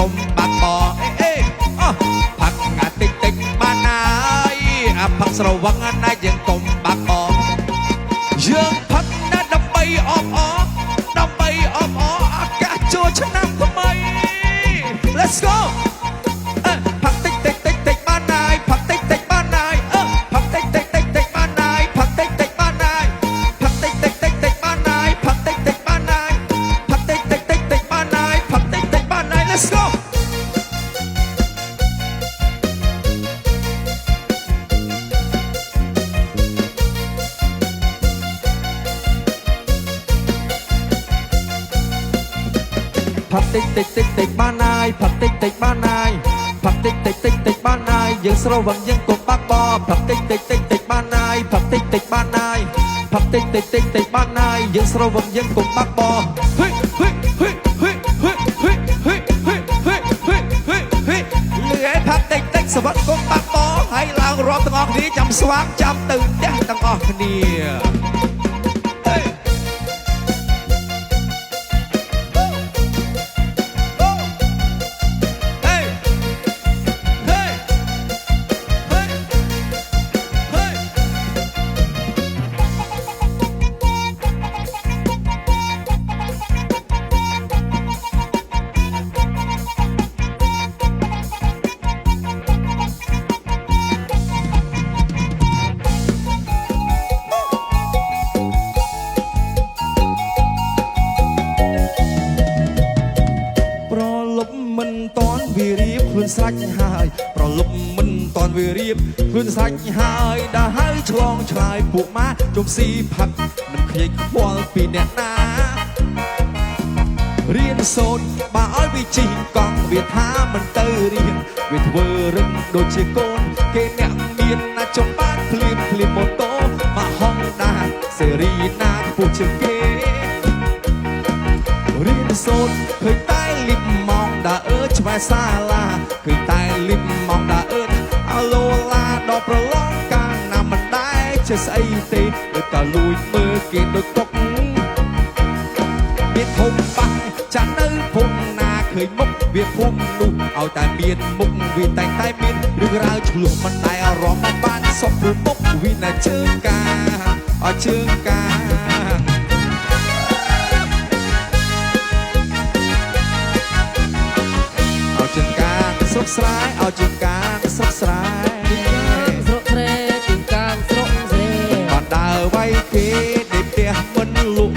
ុំបាក់បអេផឹកតិចតិចបានហើយផឹកស្រវឹងណាយើងកុំបាក់បយើងផឹកណាដើម្បីអបអដើម្បីអបអអាកាសចូលឆ្នាំថ្មី Let's go ផឹកតិចតិចតិចតិចបានហើយផឹកតិចតិចបានហើយផឹកតិចតិចតិចតិចបានហើយផឹកតិចតិចបានហើយផឹកតិចតិចតិចតិចបានហើយផឹកតិចតិចបានហើយផឹកតិចតិចតិចតិចបានហើយផឹកតិចតិចបានហើយ Let's go ផឹកតិចតិចតិចតិចបានហើយផឹកតិចតិចបានហើយផឹកតិចតិចតិចតិចបានហើយយើងស្រវឹងយើងកុំបាក់បផឹកតិចតិចតិចតិចបានហើយផឹកតិចតិចបានហើយផឹកតិចតិចតិចតិចបានហើយយើងស្រវឹងយើងកុំបាក់បហុយហុយហុយហុយហុយហុយហុយហុយហុយហុយហុយហុយលឺឲ្យផឹកតិចតិចសវត្ថកុំបាក់បហើយឡើងរាប់ទាំងអស់គ្នាចាំស្វាងចាំទៅផ្ទះទាំងអស់គ្នាស្រេចហើយប្រលប់មិនតន់វារៀបខ្លួនស្រេចហើយដល់ហើយឆ្លងឆ្លើយពួកម៉ាជុំស៊ីផឹកមិនខ្ញាច់ខ្វល់ពីអ្នកណារៀនសូត្របើឲ្យវាជីកង់វាថាមិនទៅរៀនវាធ្វើរឹងដូចជាកូនគេអ្នកមានណាចង់បានភ្លាមភ្លាមម៉ូតូមកហុងដាសេរីណាខ្ពស់ជាងគេរៀនសូត្រឃើញតែលិបម៉ងដើអើឆ្វែសាឡាឃើញតែលិបម៉ងដើអើអាឡូឡាដល់ប្រឡងកាលណាមិនដែរចេះស្អីទេដូចតែលួចមើលគេដូចកុកមានធំបាក់ចាក់នៅភូមិណាឃើញមុខវាភូមិនោះឲ្យតែមានមុខវាតែងតែមានរឿងរ៉ាវឆ្លោះមិនតែអារម្មណ៍បានសុខព្រមុខវាណាជើងកាឲ្យជើងកាស្រុកស្រែឲ្យជាងកាងស្រុកស្រែស្រុកស្រែជាងកាងស្រុកស្រែបានដើរវាយគេដេកផ្ទះមិនលុក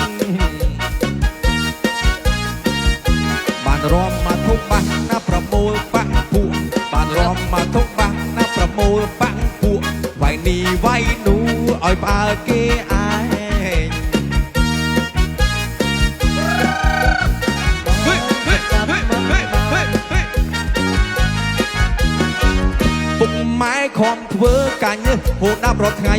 បានរំមកធុកបាសណាប្រមូលបាក់ពួកបានរំមកធុកបាសណាប្រមូលបាក់ពួកវាយនេះវាយនោះឲ្យផ្អើលគេឯងម៉ែខំធ្វើកាញ់ហូរដាប់រាល់ថ្ងៃ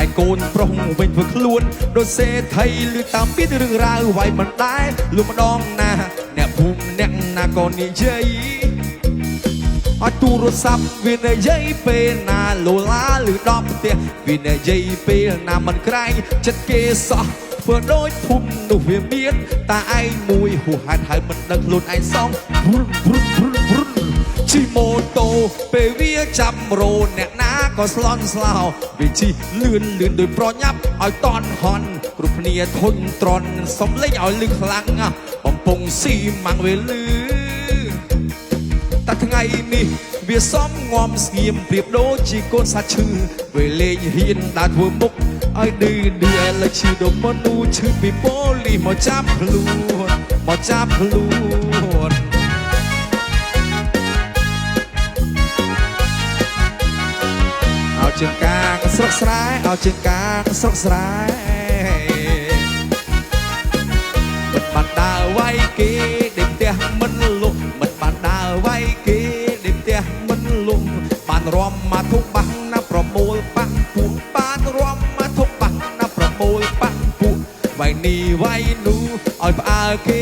ឯកូនប្រុសវិញធ្វើខ្លួនដូចសេដ្ឋីលឺតាមពីរឿងរ៉ាវវាយមិនដែរលុះម្ដងណាអ្នកភូមិអ្នកណាក៏និយាយអត់ទូរស័ព្ទវានិយាយពេលណាលូឡាលឺដល់ផ្ទះវានិយាយពេលណាមិនក្រែងចិត្តគេសោះធ្វើដូចភូមិនោះវាមានតែឯងមួយហួសហេតុហើយមិនដឹងខ្លួនឯងសងជិះម៉ូតូពេលវាចាប់រោអ្នកណាក៏ស្លន់ស្លោវាជិះលឿនលឿនដោយប្រញាប់ឲ្យតន់ហន់គ្រប់គ្នាធុញទ្រាន់សំលេងឲ្យលឺខ្លាំងបំពង់ស៊ីម៉ាំងវាលឺតែថ្ងៃនេះវាសំងំស្ងៀមប្រៀបដូចជាកូនសាច់ឈឺវាលេងហ៊ានដើរធ្វើមុខឲ្យឌឺឌឺលើឈឺដូចមនុស្សឈឺពីប៉ូលីសមកចាប់ខ្លួនមកចាប់ខ្លួនជាងកាងស្រុកស្រែឲ្យជាងកាងស្រុកស្រែមិនបានដើរវាយគេដេកផ្ទះមិនលុបមិនបានដើរវាយគេដេកផ្ទះមិនលុបបានរំមកធុកបាំងណាប្រមូលបាក់ពួកបានរំមកធុកបាំងណាប្រមូលបាក់ពួកវាយនេះវាយនោះឲ្យផ្អើលគេ